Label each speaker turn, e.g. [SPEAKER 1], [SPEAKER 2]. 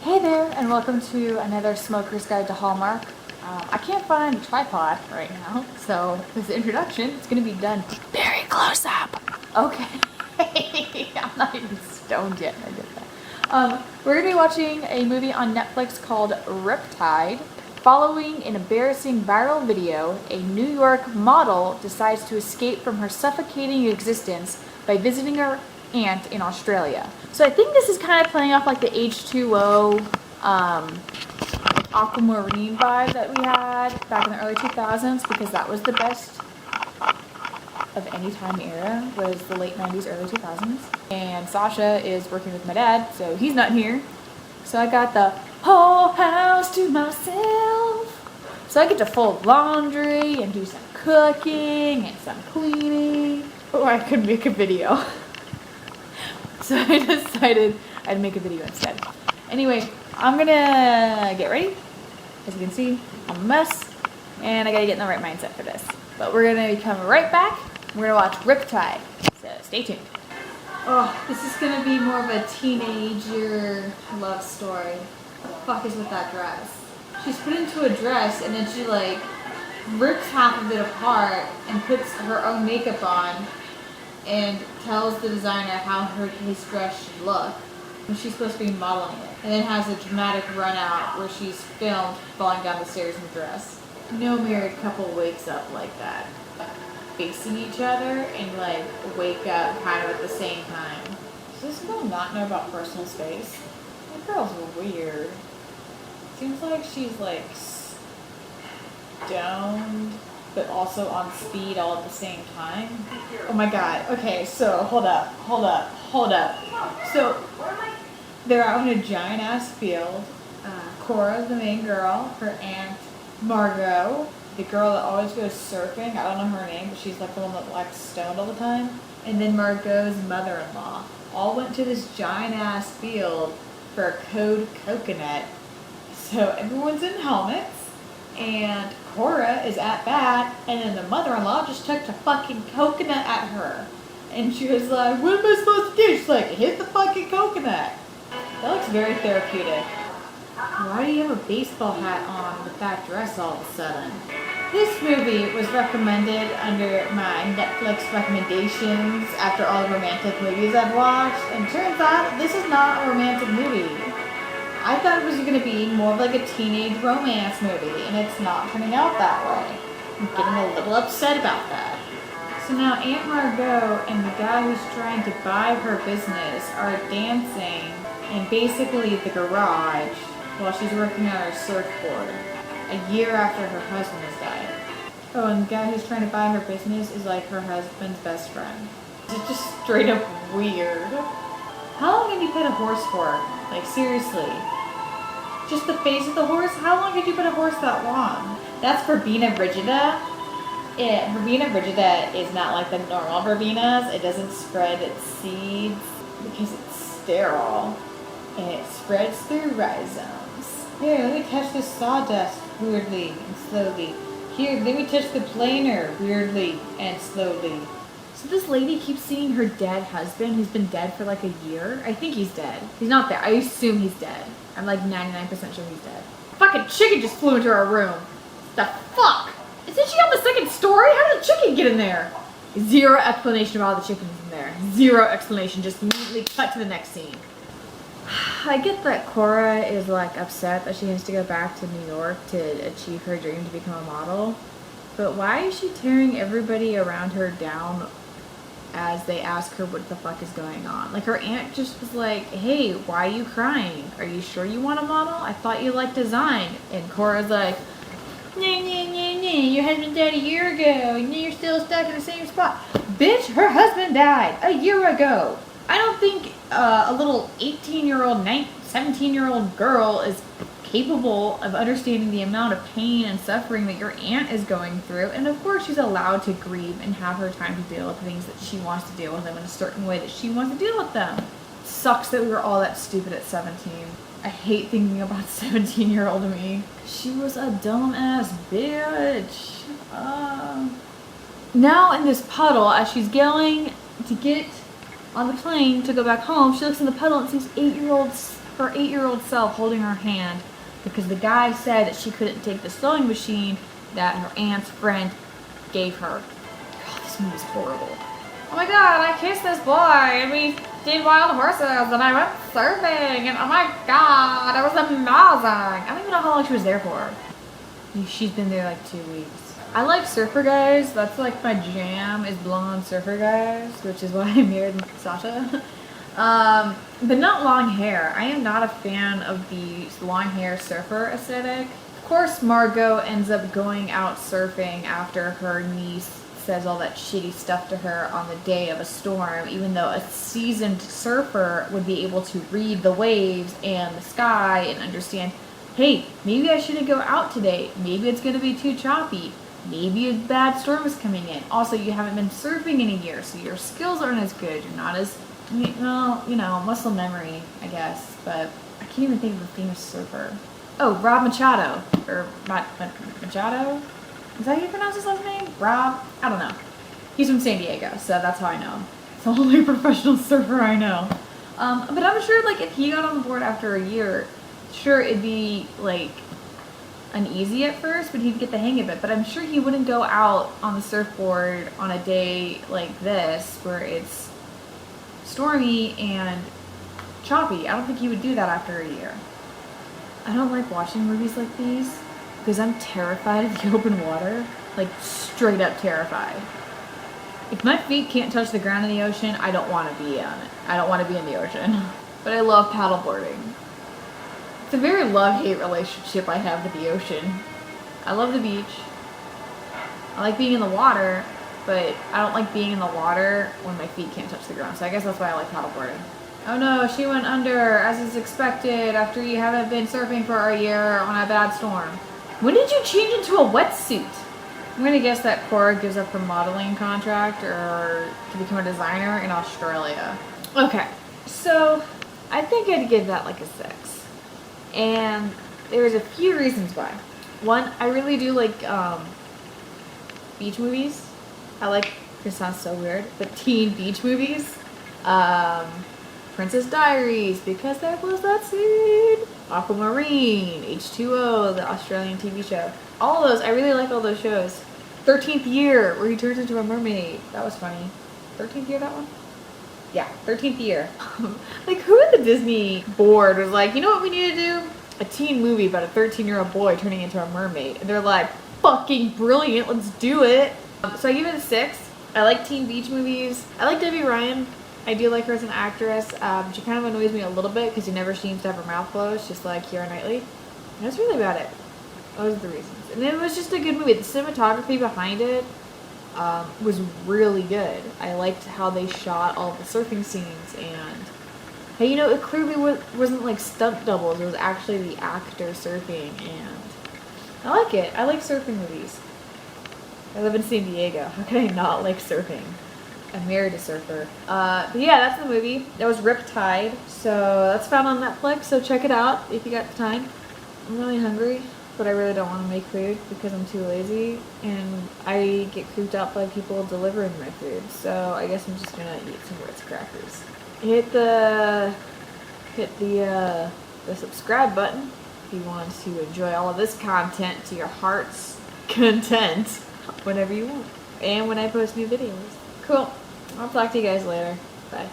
[SPEAKER 1] Hey there, and welcome to another Smoker's Guide to Hallmark. I can't find a tripod right now, so this introduction is going to be done very close up. Okay, I'm not even stoned yet. I did that. We're going to be watching a movie on Netflix called Riptide. Following an embarrassing viral video, a New York model decides to escape from her suffocating existence by visiting her aunt in Australia. So I think this is kind of playing off like the H2O aquamarine vibe that we had back in the early 2000s, because that was the best of any time era, was the late 90s, early 2000s. And Sasha is working with my dad, so he's not here. So I got the whole house to myself. So I get to fold laundry and do some cooking and some cleaning. Or I could make a video. So I decided I'd make a video instead. Anyway, I'm gonna get ready. As you can see, I'm a mess, and I gotta get in the right mindset for this. But we're gonna be coming right back. We're gonna watch Riptide, so stay tuned. Oh, this is gonna be more of a teenager love story. What the fuck is with that dress? She's put into a dress, and then she like rips half of it apart and puts her own makeup on and tells the designer how his dress should look when she's supposed to be modeling it, and then has a dramatic run out where she's filmed falling down the stairs in the dress. No married couple wakes up like that, facing each other, and like wake up kind of at the same time. Does this girl not know about personal space? That girl's weird. Seems like she's like stoned, but also on speed all at the same time. Oh my god. Okay, so hold up. So they're out in a giant ass field. Cora's the main girl, her aunt Margot, the girl that always goes surfing. I don't know her name, but she's like the one that like stoned all the time. And then Margot's mother-in-law all went to this giant ass field for a code coconut. So everyone's in helmets, and Cora is at bat, and then the mother-in-law just took a fucking coconut at her. And she was like, what am I supposed to do? She's like, hit the fucking coconut. That looks very therapeutic. Why do you have a baseball hat on with that dress all of a sudden? This movie was recommended under my Netflix recommendations after all the romantic movies I've watched, and turns out this is not a romantic movie. I thought it was going to be more of like a teenage romance movie, and it's not turning out that way. I'm getting a little upset about that. So now Aunt Margot and the guy who's trying to buy her business are dancing in basically the garage while she's working on her surfboard, a year after her husband has died. Oh, and the guy who's trying to buy her business is like her husband's best friend. It's just straight up weird. How long have you put a horse for? Like, seriously. Just the face of the horse? How long did you put a horse that long? That's Verbena rigida. Verbena rigida is not like the normal verbenas. It doesn't spread its seeds because it's sterile. And it spreads through rhizomes. Here, let me touch the sawdust weirdly and slowly. Here, let me touch the planer weirdly and slowly. So this lady keeps seeing her dead husband, who's been dead for like a year. I think he's dead. He's not there. I assume he's dead. I'm like 99% sure he's dead. Fucking chicken just flew into our room. The fuck? Isn't she on the second story? How did the chicken get in there? Zero explanation about the chickens in there. Zero explanation. Just immediately cut to the next scene. I get that Cora is like upset that she has to go back to New York to achieve her dream to become a model. But why is she tearing everybody around her down as they ask her what the fuck is going on? Like, her aunt just was like, hey, why are you crying? Are you sure you want a model? I thought you liked design. And Cora's like, nah, your husband died a year ago, and you're still stuck in the same spot. Bitch, her husband died a year ago. I don't think a little 18-year-old, 17-year-old girl is capable of understanding the amount of pain and suffering that your aunt is going through. And of course she's allowed to grieve and have her time to deal with things that she wants to deal with them in a certain way that she wants to deal with them. Sucks that we were all that stupid at 17. I hate thinking about 17-year-old me. She was a dumbass bitch. Now in this puddle, as she's going to get on the plane to go back home, she looks in the puddle and sees 8-year-old her 8-year-old self holding her hand because the guy said that she couldn't take the sewing machine that her aunt's friend gave her. God, this movie's horrible. Oh my god, I kissed this boy and we did wild horses and I went surfing and oh my god, it was amazing. I don't even know how long she was there for. She's been there like 2 weeks. I like surfer guys. That's like my jam is blonde surfer guys, which is why I married Sasha. But not long hair. I am not a fan of the long hair surfer aesthetic. Of course, Margot ends up going out surfing after her niece says all that shitty stuff to her on the day of a storm, even though a seasoned surfer would be able to read the waves and the sky and understand, hey, maybe I shouldn't go out today. Maybe it's going to be too choppy. Maybe a bad storm is coming in. Also, you haven't been surfing in a year, so your skills aren't as good. You're not as, well, you know, muscle memory, I guess. But I can't even think of a famous surfer. Oh, Rob Machado. Or Machado? Is that how you pronounce his last name? Rob? I don't know. He's from San Diego, so that's how I know him. It's the only professional surfer I know. But I'm sure, like, if he got on the board after a year, sure, it'd be, like, uneasy at first, but he'd get the hang of it. But I'm sure he wouldn't go out on the surfboard on a day like this, where it's stormy and choppy. I don't think he would do that after a year. I don't like watching movies like these because I'm terrified of the open water. Like, straight up terrified. If my feet can't touch the ground in the ocean, I don't want to be on it. I don't want to be in the ocean. But I love paddleboarding. It's a very love-hate relationship I have with the ocean. I love the beach. I like being in the water, but I don't like being in the water when my feet can't touch the ground. So I guess that's why I like paddleboarding. Oh no, she went under, as is expected, after you haven't been surfing for a year on a bad storm. When did you change into a wetsuit? I'm gonna guess that Cora gives up her modeling contract or to become a designer in Australia. Okay, so I think I'd give that like a 6. And there's a few reasons why. One, I really do like beach movies. I like, this sounds so weird, but teen beach movies. Princess Diaries, because there was that scene. Aquamarine, H2O, the Australian TV show. All those, I really like all those shows. 13th Year, where he turns into a mermaid. That was funny. 13th Year, that one? Yeah, 13th Year. Like, who at the Disney board was like, you know what we need to do? A teen movie about a 13-year-old boy turning into a mermaid. And they're like, fucking brilliant, let's do it. So I give it a 6. I like teen beach movies. I like Debbie Ryan. I do like her as an actress. She kind of annoys me a little bit because she never seems to have her mouth closed, just like Keira Knightley. And that's really about it. Those are the reasons. And it was just a good movie. The cinematography behind it was really good. I liked how they shot all the surfing scenes, and hey, you know, it clearly wasn't like stunt doubles. It was actually the actor surfing, and I like it. I like surfing movies. I live in San Diego. How can I not like surfing? I'm married a surfer. But yeah, that's the movie. That was Riptide. So that's found on Netflix. So check it out if you got the time. I'm really hungry, but I really don't want to make food because I'm too lazy. And I get creeped out by people delivering my food. So I guess I'm just gonna eat some Ritz crackers. Hit the subscribe button if you want to enjoy all of this content to your heart's content whenever you want. And when I post new videos. Cool. I'll talk to you guys later. Bye.